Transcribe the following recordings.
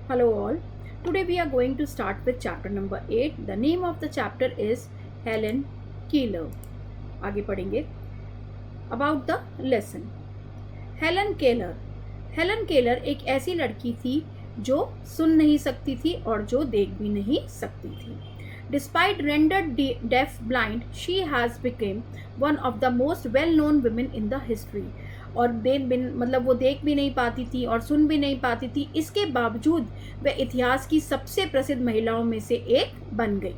Hello all. Today we are going to start with chapter number 8. The name of the chapter is Helen Keller. आगे पढ़ेंगे. About the lesson. Helen Keller. Helen Keller एक ऐसी लड़की थी जो सुन नहीं सकती थी और जो देख भी नहीं सकती थी. Despite rendered deaf blind, she has become one of the most well-known women in the history. और मतलब वो देख भी नहीं पाती थी और सुन भी नहीं पाती थी, इसके बावजूद वह इतिहास की सबसे प्रसिद्ध महिलाओं में से एक बन गई.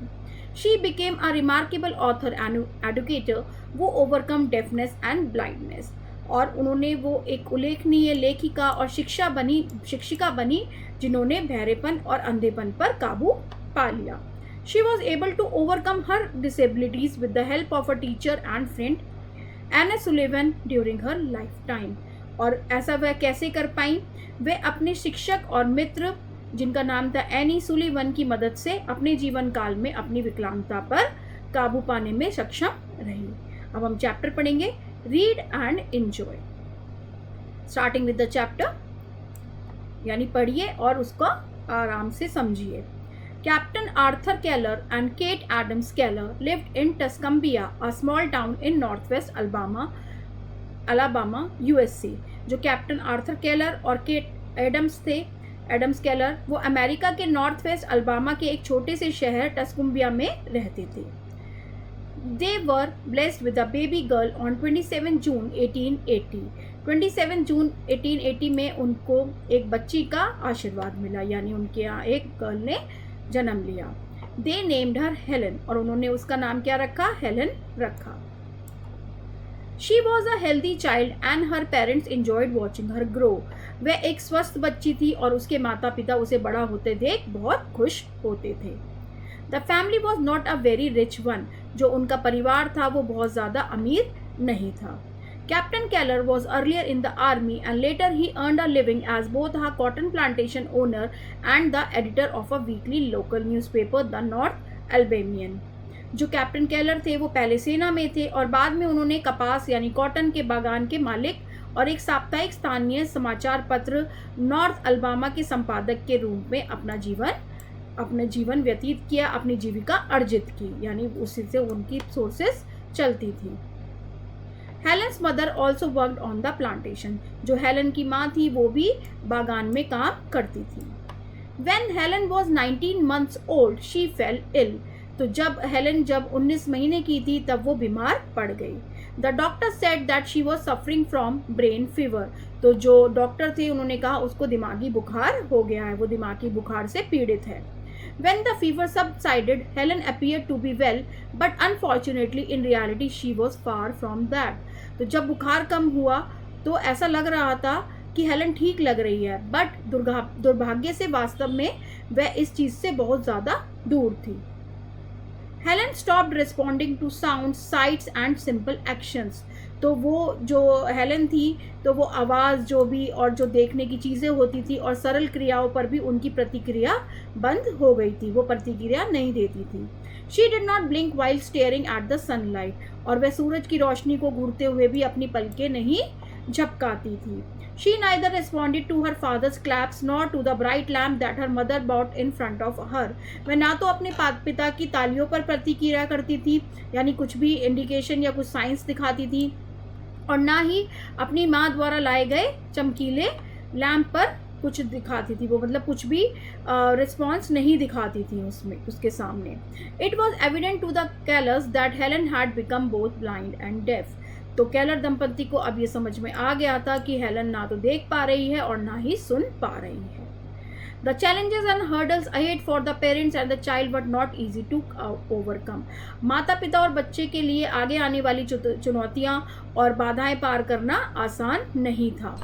She became a remarkable author and educator. वो ओवरकम डेफनेस एंड ब्लाइंडनेस, और उन्होंने वो एक उल्लेखनीय लेखिका और शिक्षिका बनी जिन्होंने बहरेपन और अंधेपन पर काबू पा लिया. She was able to overcome her disabilities with the help of a teacher and friend Anna Sullivan during her lifetime. और ऐसा वह कैसे कर पाई? वे अपने शिक्षक और मित्र जिनका नाम था एनी सुलिवन की मदद से अपने जीवन काल में अपनी विकलांगता पर काबू पाने में सक्षम रही. अब हम चैप्टर पढ़ेंगे. Read and enjoy. Starting with the chapter, यानी पढ़िए और उसको आराम से समझिए. Captain Arthur Keller and Kate Adams Keller lived in Tuscumbia, a small town in northwest Alabama, USA. जो कैप्टन आर्थर केलर और केट एडम्स थे, एडम्स केलर, वो अमेरिका के नॉर्थ वेस्ट अल्बामा के एक छोटे से शहर टस्कुम्बिया में रहते थे. They were blessed with a baby girl on 27 June 1880. 27 जून 1880 में उनको एक बच्ची का आशीर्वाद मिला, यानी उनके यहाँ एक गर्ल ने जन्म लिया. दे नेम्ड हर हेलन, और उन्होंने उसका नाम क्या रखा? हेलन रखा. She was a healthy child and her parents enjoyed watching her grow. वह एक स्वस्थ बच्ची थी और उसके माता पिता उसे बड़ा होते देख बहुत खुश होते थे. The family was not a very rich one. जो उनका परिवार था वो बहुत ज़्यादा अमीर नहीं था. Captain Keller was earlier in the army and later he earned a living as both a cotton plantation owner and the editor of a weekly local newspaper, the North Alabamian. जो कैप्टन केलर थे वो पहले सेना में थे और बाद में उन्होंने कपास यानी कॉटन के बागान के मालिक और एक साप्ताहिक स्थानीय समाचार पत्र नॉर्थ अल्बामा के संपादक के रूप में अपना जीवन व्यतीत किया, अपनी जीविका अर्जित की, यानी उसी से उनकी सोर्सेस चलती थी. Helen's mother also worked on the plantation. जो हेलन की माँ थी वो भी बागान में काम करती थी. When Helen was 19 months old, she fell ill. तो जब हेलन 19 महीने की थी तब वो बीमार पड़ गई. The doctor said that she was suffering from brain fever. तो जो डॉक्टर थे उन्होंने कहा उसको दिमागी बुखार हो गया है, वो दिमागी बुखार से पीड़ित है. When the fever subsided, Helen appeared to be well, but unfortunately in reality she was far from that. तो जब बुखार कम हुआ तो ऐसा लग रहा था कि हेलन ठीक लग रही है, बट दुर्भाग्य से वास्तव में वह इस चीज़ से बहुत ज़्यादा दूर थी. Helen stopped responding to sound, sights and simple actions. तो वो जो हेलन थी तो वो आवाज़ जो भी और जो देखने की चीज़ें होती थी और सरल क्रियाओं पर भी उनकी प्रतिक्रिया बंद हो गई थी, वो प्रतिक्रिया नहीं देती थी. She did not blink while staring at the sunlight. और वह सूरज की रोशनी को घूरते हुए भी अपनी पलकें नहीं झपकाती थी. She neither responded to her father's claps nor to the bright lamp that her mother brought in front of her. वह ना तो अपने पिता की तालियों पर प्रतिक्रिया करती थी, यानी कुछ भी इंडिकेशन या कुछ साइंस दिखाती थी, और ना ही अपनी माँ द्वारा लाए गए चमकीले लैम्प पर कुछ दिखाती थी. वो मतलब कुछ भी रिस्पॉन्स नहीं दिखाती थी उसके सामने. It was evident to the Kellers that Helen had become both blind and deaf. तो केलर दंपति को अब ये समझ में आ गया था कि हेलन ना तो देख पा रही है और ना ही सुन पा रही है. The challenges and hurdles ahead for the parents and the child but not easy to overcome. माता पिता और बच्चे के लिए आगे आने वाली चुनौतियाँ और बाधाएं पार करना आसान नहीं था.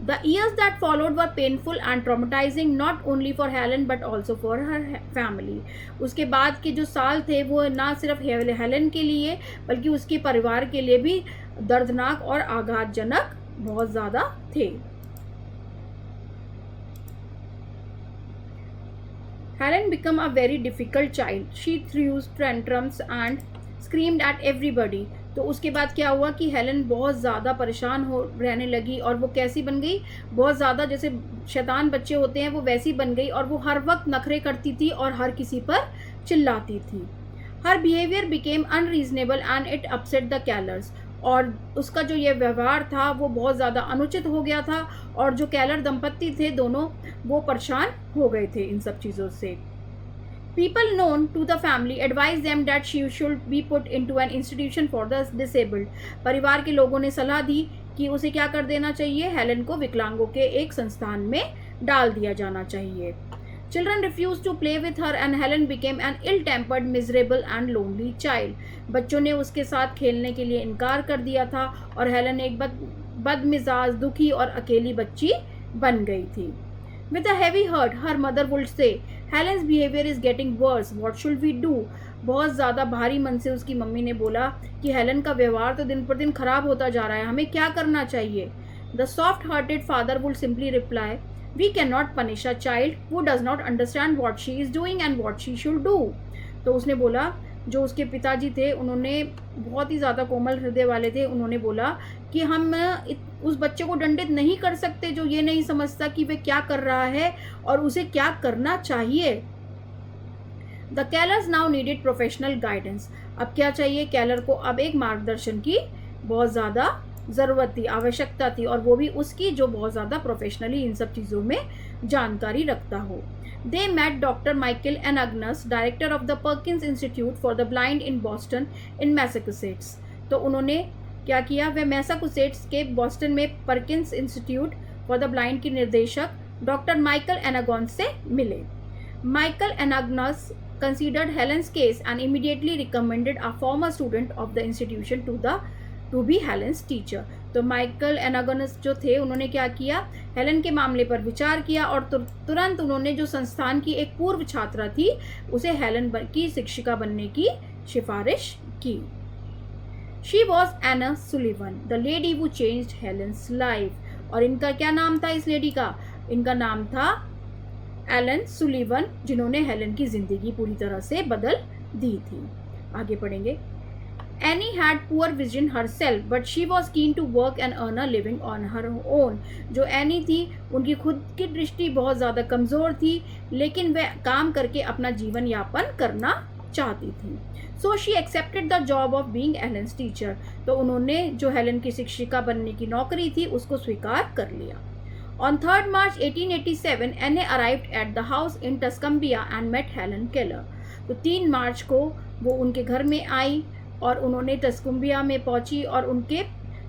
The years that followed were painful and traumatizing not only for Helen but also for her family. उसके बाद के जो साल थे वो ना सिर्फ हेलन के लिए बल्कि उसके परिवार के लिए भी दर्दनाक और आघातजनक बहुत ज़्यादा थे. Helen became a very difficult child. She threw tantrums and screamed at everybody. तो उसके बाद क्या हुआ कि हेलन बहुत ज़्यादा परेशान हो रहने लगी, और वो कैसी बन गई, बहुत ज़्यादा जैसे शैतान बच्चे होते हैं वो वैसी बन गई, और वो हर वक्त नखरे करती थी और हर किसी पर चिल्लाती थी। Her behaviour became unreasonable and it upset the callers, और उसका जो ये व्यवहार था वो बहुत ज़्यादा अनुचित हो गया था, और जो कैलर दंपत्ति थे दोनों, वो परेशान हो गए थे इन सब चीज़ों से। People known to the family advised them that she should be put into an institution for the disabled. परिवार के लोगों ने सलाह दी कि उसे क्या कर देना चाहिए, हेलन को विकलांगों के एक संस्थान में डाल दिया जाना चाहिए। Children refused to play with her and Helen became an ill-tempered, miserable and lonely child. बच्चों ने उसके साथ खेलने के लिए इनकार कर दिया था, और हेलन एक बदमिजाज, दुखी और अकेली बच्ची बन गई थी। With a heavy heart, her mother would say, Helen's behavior is getting worse. What should we do? बहुत ज़्यादा भारी मन से उसकी मम्मी ने बोला कि हेलन का व्यवहार तो दिन पर दिन खराब होता जा रहा है, हमें क्या करना चाहिए? The soft-hearted father would simply reply, We cannot punish a child who does not understand what she is doing and what she should do. तो उसने बोला, जो उसके पिताजी थे उन्होंने बहुत ही ज़्यादा कोमल हृदय वाले थे, उन्होंने बोला कि हम उस बच्चे को दंडित नहीं कर सकते जो ये नहीं समझता कि वह क्या कर रहा है और उसे क्या करना चाहिए। The callers now needed professional guidance. अब क्या चाहिए कैलर को? अब एक मार्गदर्शन की बहुत ज़्यादा ज़रूरत थी, आवश्यकता थी, और वो भी उसकी जो बहुत ज़्यादा प्रोफेशनली इन सब चीज़ों में जानकारी रखता हो। They met Dr. Michael Anagnos, director of the Perkins Institute for the Blind in Boston in Massachusetts. तो उन्होंने क्या किया, वे मैसाचुसेट्स के बॉस्टन में Perkins Institute for the Blind के निर्देशक डॉक्टर माइकल एनागॉन्स से मिले। Michael Anagnos considered Helen's case and immediately recommended a former student of the institution to be Helen's teacher. तो माइकल एनागॉन्स जो थे उन्होंने क्या किया, हेलन के मामले पर विचार किया और तुरंत उन्होंने जो संस्थान की एक पूर्व छात्रा थी उसे हेलन की शिक्षिका बनने की सिफारिश की। She was Anna Sullivan, the lady who changed Helen's life। और इनका क्या नाम था इस लेडी का? इनका नाम था एलन सुलिवन, जिन्होंने हेलन की जिंदगी पूरी तरह से बदल दी थी। आगे पढ़ेंगे। Annie had poor vision herself, but she was keen to work and earn a living on her own. जो एनी थी उनकी खुद की दृष्टि बहुत ज़्यादा कमज़ोर थी, लेकिन वह काम करके अपना जीवन यापन करना चाहती थी। So she accepted the job of being Helen's teacher. तो उन्होंने जो हेलन की शिक्षिका बनने की नौकरी थी उसको स्वीकार कर लिया। On 3rd March 1887, Anne arrived at the house in Tuscumbia and met Helen Keller. तो 3 मार्च को वो उनके घर में आई और उन्होंने टस्कुम्बिया में पहुंची और उनके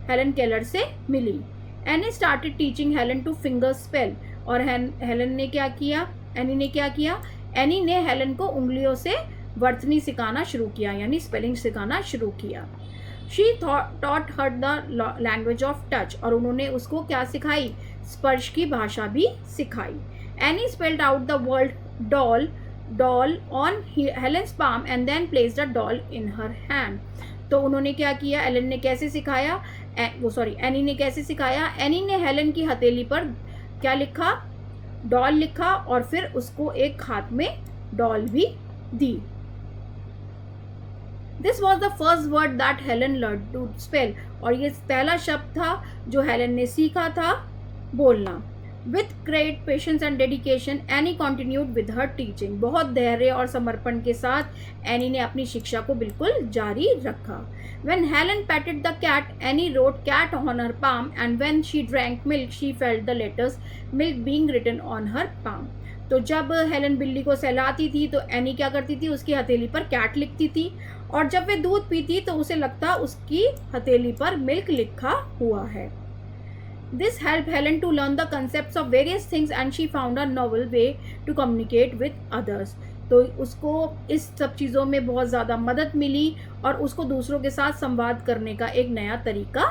हेलन केलर से मिली। Annie started teaching Helen to finger spell. और हेलन ने क्या किया, एनी ने क्या किया, एनी ने हेलन को उंगलियों से वर्तनी सिखाना शुरू किया, यानी स्पेलिंग सिखाना शुरू किया। She taught her the language of touch. और उन्होंने उसको क्या सिखाई, स्पर्श की भाषा भी सिखाई। Any spelled out the word doll on Helen's palm and then placed a doll in her hand. तो उन्होंने क्या किया, एलन ने कैसे सिखाया, एनी ने कैसे सिखाया, एनी ने हेलन की हथेली पर क्या लिखा, डॉल लिखा, और फिर उसको एक हाथ में डॉल भी दी। This was the first word that Helen learn to spell. और ये पहला शब्द था जो हेलन ने सीखा था बोलना। With great patience and dedication, Annie continued with her teaching. बहुत धैर्य और समर्पण के साथ एनी ने अपनी शिक्षा को बिल्कुल जारी रखा। When Helen petted the cat, Annie wrote cat on her palm, and when she drank milk, she felt the letters milk being written on her palm. तो जब हेलन बिल्ली को सहलाती थी तो एनी क्या करती थी, उसकी हथेली पर कैट लिखती थी, और जब वे दूध पीती तो उसे लगता उसकी हथेली पर मिल्क लिखा हुआ है। This helped Helen to learn the concepts of various things and she found a novel way to communicate with others. तो उसको इस सब चीज़ों में बहुत ज़्यादा मदद मिली और उसको दूसरों के साथ संवाद करने का एक नया तरीका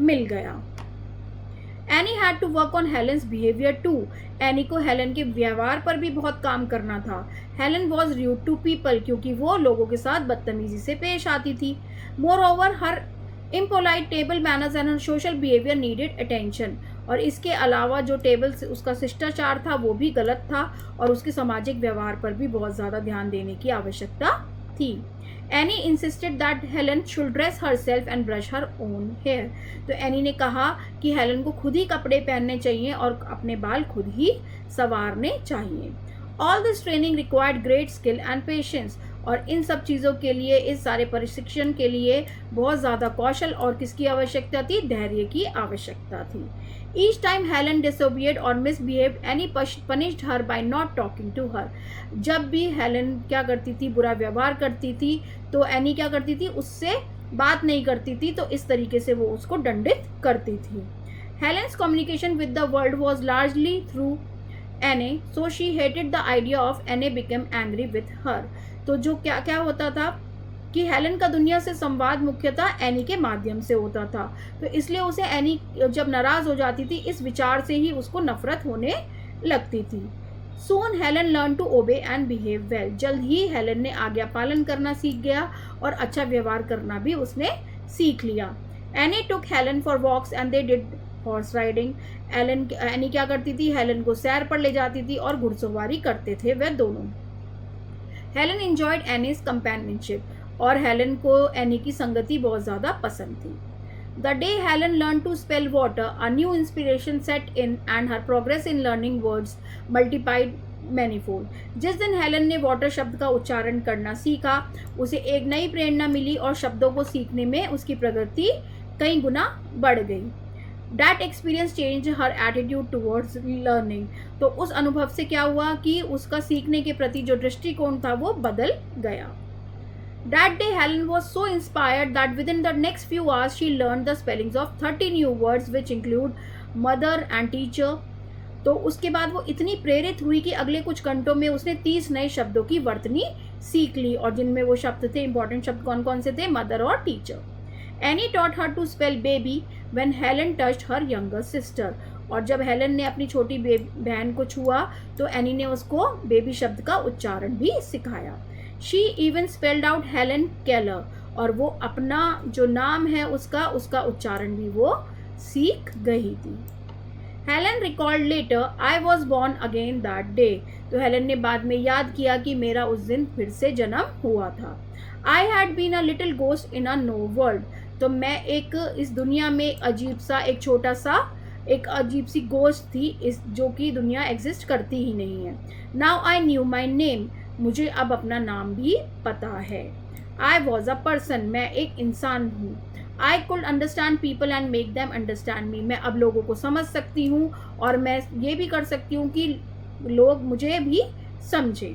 मिल गया। Annie had to work on Helen's behavior too. Annie को हेलन के व्यवहार पर भी बहुत काम करना था। Helen was rude to people क्योंकि वो लोगों के साथ बदतमीजी से पेश आती थी। Moreover, her impolite table manners and her social behavior needed attention. और इसके अलावा जो टेबल से उसका शिष्टाचार था वो भी गलत था और उसके सामाजिक व्यवहार पर भी बहुत ज़्यादा ध्यान देने की आवश्यकता थी। Annie insisted that Helen should dress herself and brush her own hair. तो एनी ने कहा कि हेलन को खुद ही कपड़े पहनने चाहिए और अपने बाल खुद ही संवारने चाहिए। All this training required great skill and patience. और इन सब चीज़ों के लिए, इस सारे प्रशिक्षण के लिए बहुत ज़्यादा कौशल और किसकी आवश्यकता थी? धैर्य की आवश्यकता थी। ईच टाइम हेलन डिसोबियड और misbehaved, Annie punished her by not talking to her. जब भी हेलन क्या करती थी? बुरा व्यवहार करती थी, तो एनी क्या करती थी? उससे बात नहीं करती थी, तो इस तरीके से वो उसको दंडित करती थी। Helen's communication with the world was largely through Annie, so she hated the idea of Annie become angry with her. तो जो क्या क्या होता था कि हेलन का दुनिया से संवाद मुख्यतः एनी के माध्यम से होता था, तो इसलिए उसे एनी जब नाराज हो जाती थी, इस विचार से ही उसको नफरत होने लगती थी। Soon Helen learn to obey and behave well. जल्द ही हेलन ने आज्ञा पालन करना सीख गया और अच्छा व्यवहार करना भी उसने सीख लिया। Annie took Helen for walks and they did horse riding. Annie क्या करती थी? हेलन को सैर पर ले जाती थी और घुड़सवारी करते थे वह दोनों। हेलन एंजॉयड एनीज कंपेनियनशिप, और हेलन को एनी की संगति बहुत ज़्यादा पसंद थी। The day Helen learn to spell water, a new inspiration set in and her progress in learning words multiplied manifold. जिस दिन हेलन ने वाटर शब्द का उच्चारण करना सीखा, उसे एक नई प्रेरणा मिली और शब्दों को सीखने में उसकी प्रगति कई गुना बढ़ गई। That experience changed her attitude towards learning. तो उस अनुभव से क्या हुआ कि उसका सीखने के प्रति जो दृष्टिकोण था वो बदल गया। That day Helen was so inspired that within the next few hours she learned the spellings of 30 new words which include mother and teacher. तो उसके बाद वो इतनी प्रेरित हुई कि अगले कुछ घंटों में उसने 30 नए शब्दों की वर्तनी सीख ली, और जिनमें वो शब्द थे, इंपॉर्टेंट शब्द कौन कौन से थे? मदर और teacher. Annie taught her to spell baby when Helen touched her younger sister. और जब हेलन ने अपनी छोटी बहन को छुआ, तो एनी ने उसको बेबी शब्द का उच्चारण भी सिखाया। She even spelled out Helen Keller, और वो अपना जो नाम है उसका उच्चारण भी वो सीख गई थी। Helen recalled later, I was born again that day. तो हेलन ने बाद में याद किया कि मेरा उस दिन फिर से जन्म हुआ था। I had been a little ghost in a no world. तो मैं एक इस दुनिया में एक अजीब सी गोस्ट थी, इस जो कि दुनिया एग्जिस्ट करती ही नहीं है। Now I knew my name, मुझे अब अपना नाम भी पता है। आई वॉज अ पर्सन, मैं एक इंसान हूँ। I could understand people and make them understand me, मैं अब लोगों को समझ सकती हूँ और मैं ये भी कर सकती हूँ कि लोग मुझे भी समझें।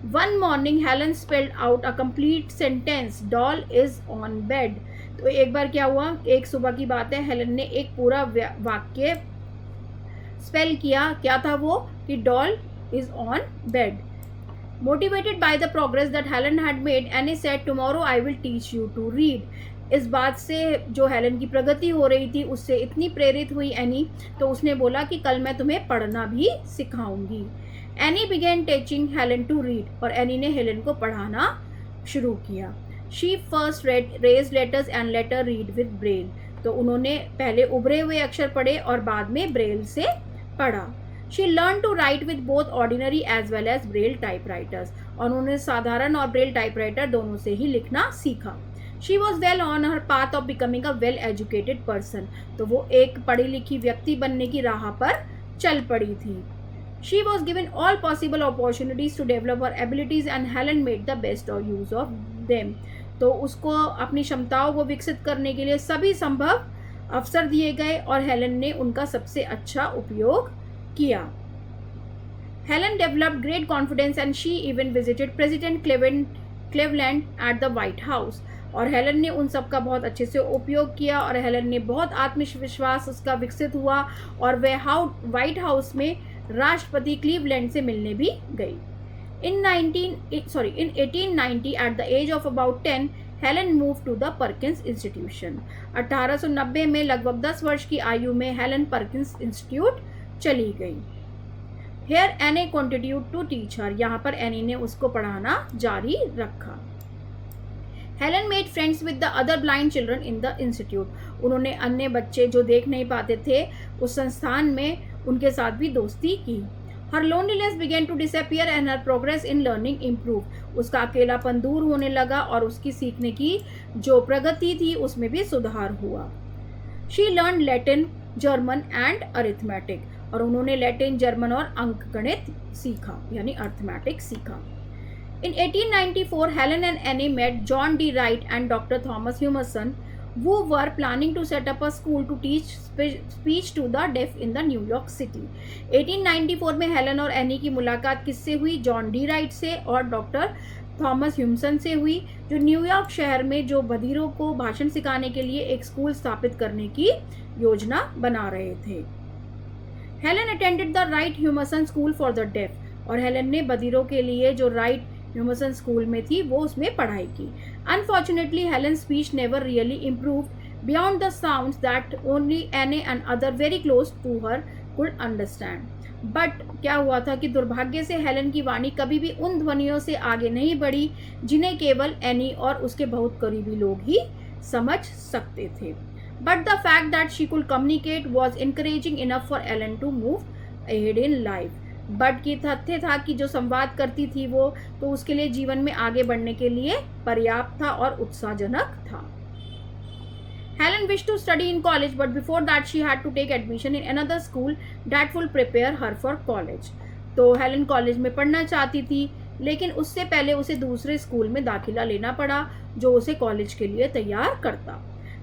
One morning Helen spelled out a complete sentence, doll is on bed. तो एक बार क्या हुआ, एक सुबह की बात है, हेलन ने एक पूरा वाक्य स्पेल किया। क्या था वो? कि doll is on bed. Motivated by the progress that Helen had made, Annie said tomorrow I will teach you to read. इस बात से जो हेलन की प्रगति हो रही थी उससे इतनी प्रेरित हुई एनी, तो उसने बोला कि कल मैं तुम्हें पढ़ना भी सिखाऊंगी। Annie began teaching Helen to read, और एनी ने हेलन को पढ़ाना शुरू किया। She first raised letters and letter read with Braille. तो उन्होंने पहले उभरे हुए अक्षर पढ़े और बाद में ब्रेल से पढ़ा। She learn to write with both ordinary as well as Braille typewriters, और उन्होंने साधारण और ब्रेल टाइपराइटर दोनों से ही लिखना सीखा। She was well on her path of becoming a well educated person. तो वो एक पढ़ी लिखी व्यक्ति बनने की राह पर चल पड़ी थी। She was given all possible opportunities to develop her abilities and Helen made the best use of them. तो उसको अपनी क्षमताओं को विकसित करने के लिए सभी संभव अवसर दिए गए और हेलन ने उनका सबसे अच्छा उपयोग किया। Helen developed great confidence and she even visited President Cleveland at the White House. और हेलन ने उन सब का बहुत अच्छे से उपयोग किया और हेलन ने बहुत आत्मविश्वास उसका विकसित हुआ और वह व्हाइट हाउस में राष्ट्रपति क्लीवलैंड से मिलने भी गई। In 1890, at the age of about 10, Helen moved to the Perkins Institution. 1890 में लगभग 10 वर्ष की आयु में हेलन पर्किंस इंस्टीट्यूट चली गई। Here Annie continued to teach her. यहाँ पर एनी ने उसको पढ़ाना जारी रखा। Helen made friends with the other blind children in the institute. उन्होंने अन्य बच्चे जो देख नहीं पाते थे उस संस्थान में उनके साथ भी दोस्ती की। Her loneliness began to disappear and her progress in learning improved. उसका अकेलापन दूर होने लगा और उसकी सीखने की जो प्रगति थी उसमें भी सुधार हुआ। She learn Latin, German and arithmetic, और उन्होंने लैटिन, जर्मन और अंकगणित सीखा यानी अर्थमेटिक सीखा। In 1894, Helen and Annie met John D. Wright and Dr. Thomas Humason, who were planning to set up a school to teach speech to the deaf in the New York City. 1894 में Helen और any की मुलाकात किससे हुई? John D right से और doctor Thomas ह्यूमसन से हुई, जो न्यूयॉर्क शहर में जो बधिरों को भाषण सिखाने के लिए एक स्कूल स्थापित करने की योजना बना रहे थे। Helen attended the Wright Humason School for the Deaf, और हेलन ने बधिरों के लिए जो राइट ह्यूमसन स्कूल में थी वो उसमें पढ़ाई की। Unfortunately Helen speech never really improved beyond the sounds that only Annie and other very close to her could understand. But क्या हुआ था कि दुर्भाग्य से हेलन की वाणी कभी भी उन ध्वनियों से आगे नहीं बढ़ी जिन्हें केवल एनी और उसके बहुत करीबी लोग ही समझ सकते थे। But the fact that she could communicate was encouraging enough for Helen to move ahead in life. बट ये तथ्य था कि जो संवाद करती थी वो तो उसके लिए जीवन में आगे बढ़ने के लिए पर्याप्त था और उत्साहजनक था। Helen wished to study in college, but before that she had to take admission in another school that will prepare her for college. तो हेलन कॉलेज में पढ़ना चाहती थी, लेकिन उससे पहले उसे दूसरे स्कूल में दाखिला लेना पड़ा जो उसे कॉलेज के लिए तैयार करता।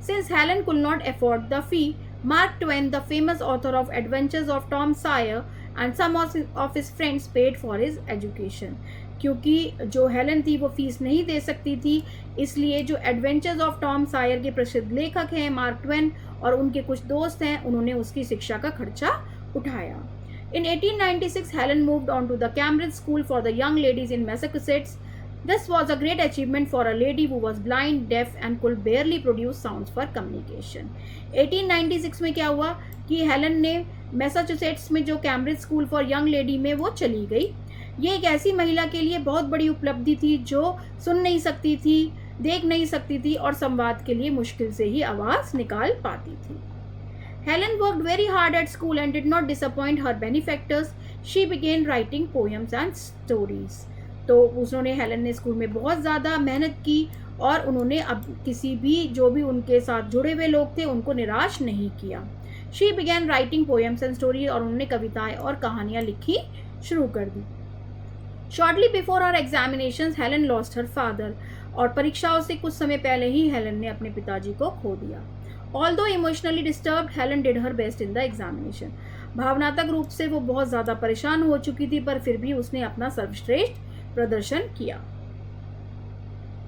Since Helen could not afford the fee, Mark Twain, the famous author of Adventures of Tom Sawyer, and some of his friends paid for his education. क्योंकि जो हेलन थी वो फीस नहीं दे सकती थी, इसलिए जो एडवेंचर्स ऑफ टॉम सायर के प्रसिद्ध लेखक हैं मार्क ट्वेन और उनके कुछ दोस्त हैं, उन्होंने उसकी शिक्षा का खर्चा उठाया। In 1896, Helen moved on to the Cambridge School for the Young Ladies in Massachusetts. This was a great achievement for a lady who was blind, deaf and could barely produce sounds for communication. 1896 में क्या हुआ कि Helen ने Massachusetts में जो Cambridge school for young lady में वो चली गई। ये एक ऐसी महिला के लिए बहुत बड़ी उपलब्धि थी जो सुन नहीं सकती थी, देख नहीं सकती थी और संवाद के लिए मुश्किल से ही आवाज़ निकाल पाती थी। Helen worked very hard at school and did not disappoint her benefactors. She began writing poems and stories. तो उन्होंने हेलन ने स्कूल में बहुत ज़्यादा मेहनत की और उन्होंने अब किसी भी जो भी उनके साथ जुड़े हुए लोग थे उनको निराश नहीं किया। She began writing poems and stories और उन्होंने कविताएं और कहानियाँ लिखी शुरू कर दी। Shortly before her examinations, Helen lost her father. और परीक्षाओं से कुछ समय पहले ही हेलन ने अपने पिताजी को खो दिया। Although emotionally disturbed, Helen did her best in the examination. भावनात्मक रूप से वो बहुत ज़्यादा परेशान हो चुकी थी, पर फिर भी उसने अपना सर्वश्रेष्ठ प्रदर्शन किया।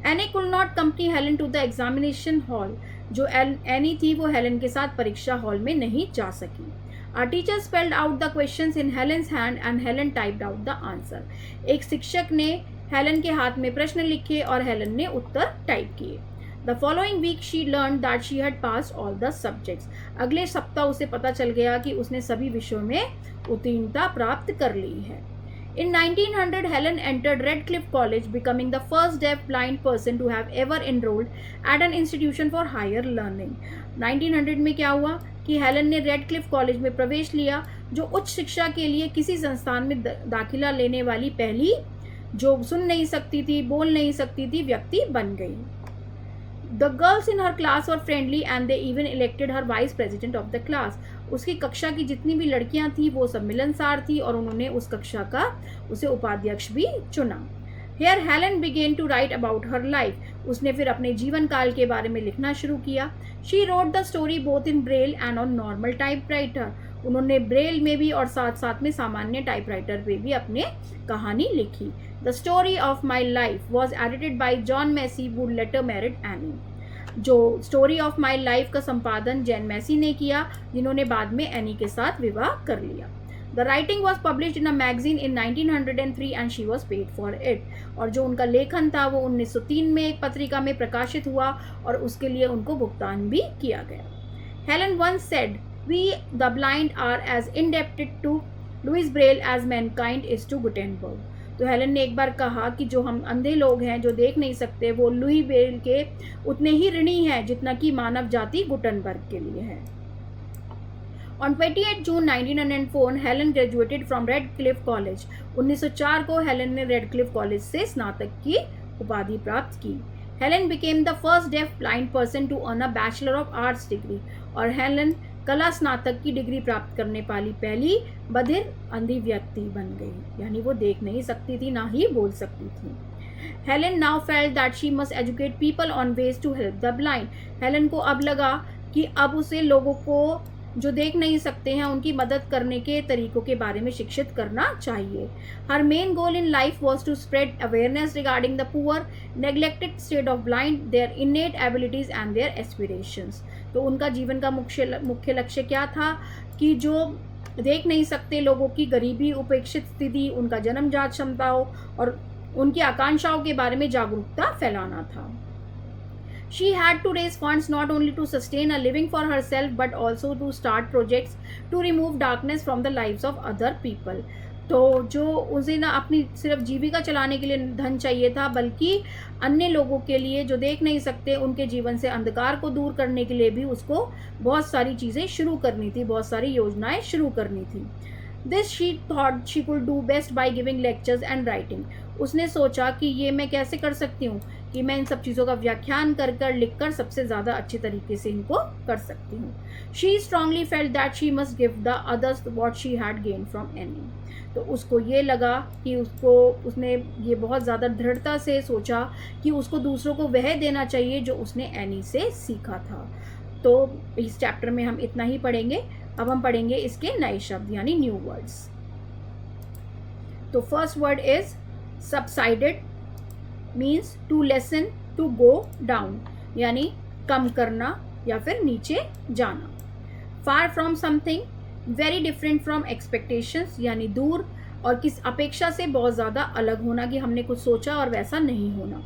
Annie could not accompany Helen to the examination hall. जो एनी थी वो हेलन के साथ परीक्षा हॉल में नहीं जा सकी। Our teacher spelled out the questions in Helen's hand and Helen typed out the answer. एक शिक्षक ने हेलन के हाथ में प्रश्न लिखे और हेलन ने उत्तर टाइप किए। The following week she learned that she had passed all the subjects. अगले सप्ताह उसे पता चल गया कि उसने सभी विषयों में उत्तीर्णता प्राप्त कर ली है। In 1900, Helen entered Redcliffe College, becoming the first deaf-blind person to have ever enrolled at an institution for higher learning. 1900 में क्या हुआ कि हेलन ने रेडक्लिफ कॉलेज में प्रवेश लिया, जो उच्च शिक्षा के लिए किसी संस्थान में दाखिला लेने वाली पहली जो सुन नहीं सकती थी, बोल नहीं सकती थी व्यक्ति बन गई। The girls in her class were friendly and they even elected her vice president of the class. उसकी कक्षा की जितनी भी लड़कियां थी वो सब मिलनसार थी और उन्होंने उस कक्षा का उसे उपाध्यक्ष भी चुना। Here Helen began to write about her life. उसने फिर अपने जीवन काल के बारे में लिखना शुरू किया। She wrote the story both in Braille and on normal typewriter. उन्होंने ब्रेल में भी और साथ साथ में सामान्य टाइपराइटर पे भी अपने कहानी लिखी। The story of my life was edited by John Massey, who later married Annie. जो स्टोरी ऑफ माई लाइफ का संपादन जैन मैसी ने किया, जिन्होंने बाद में एनी के साथ विवाह कर लिया। The writing was published in a magazine in 1903 and she was paid for it. और जो उनका लेखन था वो 1903 में एक पत्रिका में प्रकाशित हुआ और उसके लिए उनको भुगतान भी किया गया। Helen once said, we the blind are as indebted to Louis Braille as mankind is to Gutenberg. तो हेलन ने एक बार कहा कि जो हम अंधे लोग हैं जो देख नहीं सकते वो लुई ब्रेल के उतने ही ऋणी हैं जितना कि मानव जाति गुटेनबर्ग के लिए है। On 28 June 1904 Helen graduated from Radcliffe college. 1904 को हेलन ने रेडक्लिफ कॉलेज से स्नातक की उपाधि प्राप्त की। Helen became the first deaf blind person to earn a bachelor of arts degree, और हेलन कला स्नातक की डिग्री प्राप्त करने वाली पहली बधिर अंधी व्यक्ति बन गई, यानी वो देख नहीं सकती थी ना ही बोल सकती थी। Helen now felt that she must educate people on ways to help the blind. Helen को अब लगा कि अब उसे लोगों को जो देख नहीं सकते हैं उनकी मदद करने के तरीकों के बारे में शिक्षित करना चाहिए। Her main goal in life was to spread awareness regarding the poor neglected state of blind, their innate abilities and their aspirations. तो उनका जीवन का मुख्य लक्ष्य क्या था कि जो देख नहीं सकते लोगों की गरीबी, उपेक्षित स्थिति, उनका जन्मजात क्षमताओं और उनकी आकांक्षाओं के बारे में जागरूकता फैलाना था। She had to raise funds not only to sustain a living for herself but also to start projects to remove darkness from the lives of other people. तो जो उसे ना अपनी सिर्फ जीविका चलाने के लिए धन चाहिए था, बल्कि अन्य लोगों के लिए जो देख नहीं सकते उनके जीवन से अंधकार को दूर करने के लिए भी उसको बहुत सारी चीज़ें शुरू करनी थी, बहुत सारी योजनाएं शुरू करनी थी। This she thought she could do best by giving lectures and writing. उसने सोचा कि ये मैं कैसे कर सकती हूँ कि मैं इन सब चीज़ों का व्याख्यान कर कर लिख कर सबसे ज़्यादा अच्छे तरीके से इनको कर सकती हूँ। She strongly felt that she must give the others what she had gained from Annie. तो उसको ये लगा कि उसने ये बहुत ज़्यादा दृढ़ता से सोचा कि उसको दूसरों को वह देना चाहिए जो उसने एनी से सीखा था। तो इस चैप्टर में हम इतना ही पढ़ेंगे। अब हम पढ़ेंगे इसके नए शब्द यानी न्यू वर्ड्स। तो first word is subsided, means to lessen, to go down, यानी कम करना या फिर नीचे जाना। Far from something, very different from expectations, यानी दूर और किस अपेक्षा से बहुत ज़्यादा अलग होना कि हमने कुछ सोचा और वैसा नहीं होना।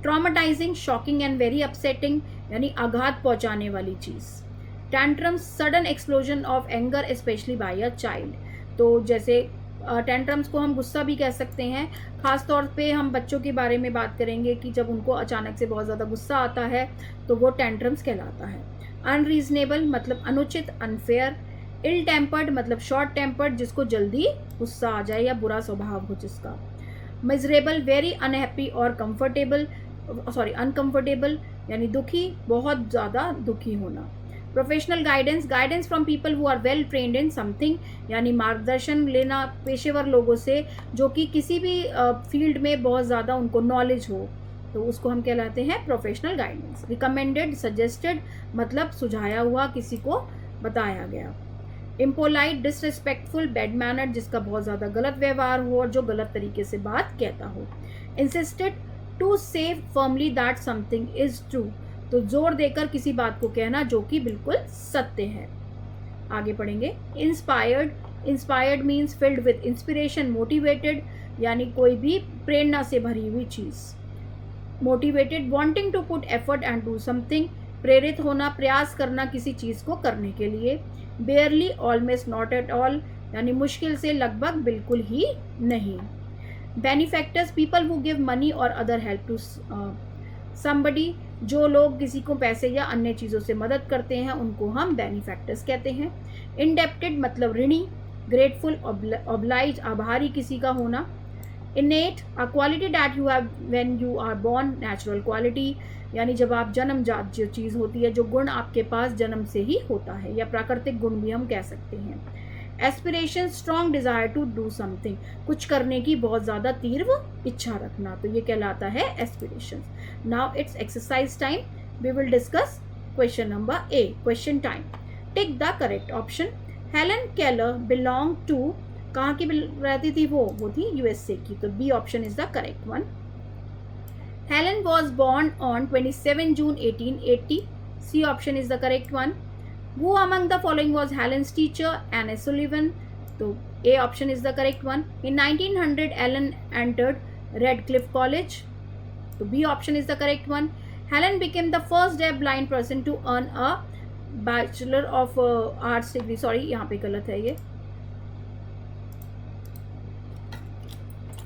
Traumatising, shocking and very upsetting, यानी आघात पहुंचाने वाली चीज़। Tantrums, sudden explosion of anger specially by a child. तो जैसे टेंट्रम्स को हम गुस्सा भी कह सकते हैं, खास तौर पे हम बच्चों के बारे में बात करेंगे कि जब उनको अचानक से बहुत ज़्यादा गुस्सा आता है तो वो टेंट्रम्स कहलाता है। अनरीजनेबल मतलब अनुचित, अनफेयर। इल टेम्पर्ड मतलब शॉर्ट टेम्पर्ड, जिसको जल्दी गुस्सा आ जाए या बुरा स्वभाव हो जिसका। मिजरेबल, वेरी अनहैप्पी और अनकंफर्टेबल, यानी दुखी, बहुत ज़्यादा दुखी होना। Professional guidance, guidance from people who are well trained in something, यानी मार्गदर्शन लेना पेशेवर लोगों से जो कि किसी भी फील्ड में बहुत ज़्यादा उनको नॉलेज हो, तो उसको हम कहलाते हैं प्रोफेशनल गाइडेंस। रिकमेंडेड, सजेस्टेड मतलब सुझाया हुआ, किसी को बताया गया। इम्पोलाइट, डिसरिस्पेक्टफुल, बैड मैनर्ड, जिसका बहुत ज़्यादा गलत व्यवहार हो और जो गलत तरीके से बात कहता हो। इंसिस्टेड, टू से firmly that something is true, तो जोर देकर किसी बात को कहना जो कि बिल्कुल सत्य है। आगे पढ़ेंगे। Inspired, inspired means filled with inspiration, motivated, यानी कोई भी प्रेरणा से भरी हुई चीज़। Motivated, wanting to put effort and do something, प्रेरित होना, प्रयास करना किसी चीज़ को करने के लिए। बेयरली, ऑलमोस्ट, नॉट एट ऑल, यानी मुश्किल से, लगभग, बिल्कुल ही नहीं। बेनिफैक्टर्स, पीपल हु गिव मनी और अदर हेल्प टू समबडी, जो लोग किसी को पैसे या अन्य चीज़ों से मदद करते हैं उनको हम बेनिफैक्टर्स कहते हैं। इंडेप्टेड मतलब ऋणी। ग्रेटफुल, ऑब्लाइज, आभारी किसी का होना। Innate, a quality that you have when you are born, natural quality, यानी जब आप जन्मजात जो चीज़ होती है, जो गुण आपके पास जन्म से ही होता है, या प्राकृतिक गुण भी हम कह सकते हैं। Aspiration, strong desire to do something, कुछ करने की बहुत ज़्यादा तीव्र इच्छा रखना, तो ये कहलाता है aspiration. Now it's exercise time, we will discuss question number A. Question time, tick the correct option. Helen Keller belong to, कहाँ की रहती थी वो थी यूएसए की, तो B option is the correct one. Helen was born on 27 June 1880, C option is the correct one. Who among the following was Helen's teacher? Anne Sullivan. So A option is the correct one. In 1900, Helen entered Redcliffe College. So B option is the correct one. Helen became the first deaf blind person to earn a Bachelor of Arts degree. Sorry, यहाँ पे गलत है ये.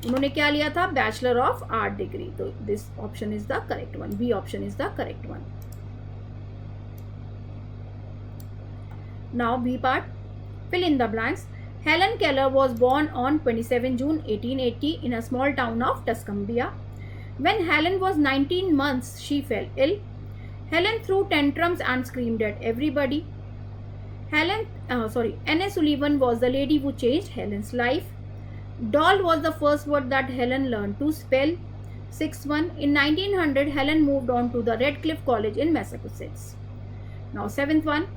उन्होंने क्या लिया था? Bachelor of Art degree. तो this option is the correct one. B option is the correct one. Now B part, Fill in the blanks. Helen Keller was born on 27 June 1880 in a small town of Tuscumbia. When Helen was 19 months, she fell ill. Helen threw tantrums and screamed at everybody. Anne Sullivan was the lady who changed Helen's life. Doll was the first word that Helen learned to spell. 6-1. In 1900, Helen moved on to the Radcliffe College in Massachusetts. Now 7th one.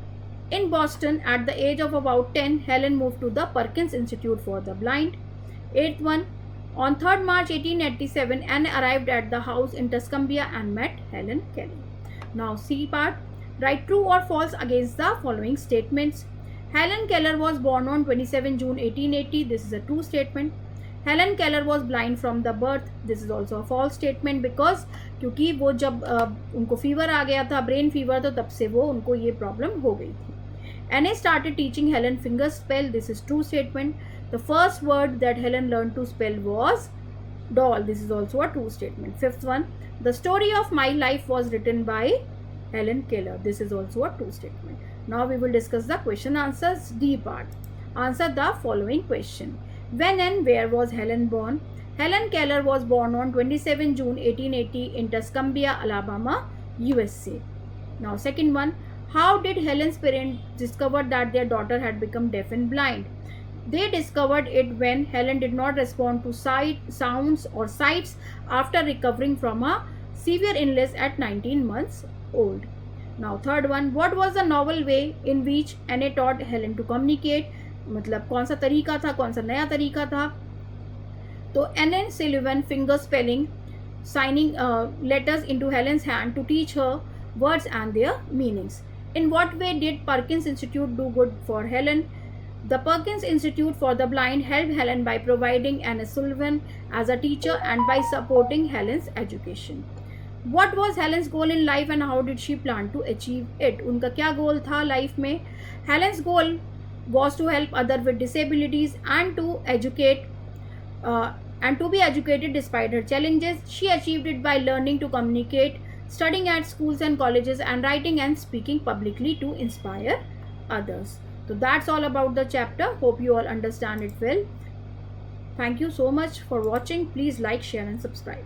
In Boston, at the age of about 10, Helen moved to the Perkins Institute for the Blind. 8th one. On 3rd March 1887, Anne arrived at the house in Tuscumbia and met Helen Keller. Now C part. Write true or false against the following statements. Helen Keller was born on 27 June 1880. This is a true statement. Helen Keller was blind from the birth. This is also a false statement because क्योंकि वो जब उनको fever आ गया था, brain fever, तो तब से वो उनको ये प्रॉब्लम हो गई थी. Anne started teaching Helen finger spell. This is true statement. The first word that Helen learned to spell was doll. This is also a true statement. 5th one. The story of my life was written by Helen Keller. This is also a true statement. Now we will discuss the question answers. D part. Answer the following question. When and where was Helen born? Helen Keller was born on 27 June 1880 in Tuscumbia, Alabama, USA. Now second one. How did Helen's parents discover that their daughter had become deaf and blind? They discovered it when Helen did not respond to sounds or sights after recovering from a severe illness at 19 months old. Now third one. What was the novel way in which Anne taught Helen to communicate? मतलब कौन सा तरीका था, कौन सा नया तरीका था? तो Anne Sullivan finger spelling, signing letters into Helen's hand to teach her words and their meanings. In what way did Perkins Institute do good for Helen? The Perkins Institute for the Blind helped Helen by providing Anne Sullivan as a teacher and by supporting Helen's education. What was Helen's goal in life and how did she plan to achieve it? उनका क्या गोल था life में? Helen's goal was to help others with disabilities and to be educated despite her challenges. She achieved it by learning to communicate, studying at schools and colleges, and writing and speaking publicly to inspire others. So that's all about the chapter. Hope you all understand it well. Thank you so much for watching. Please like, share and subscribe.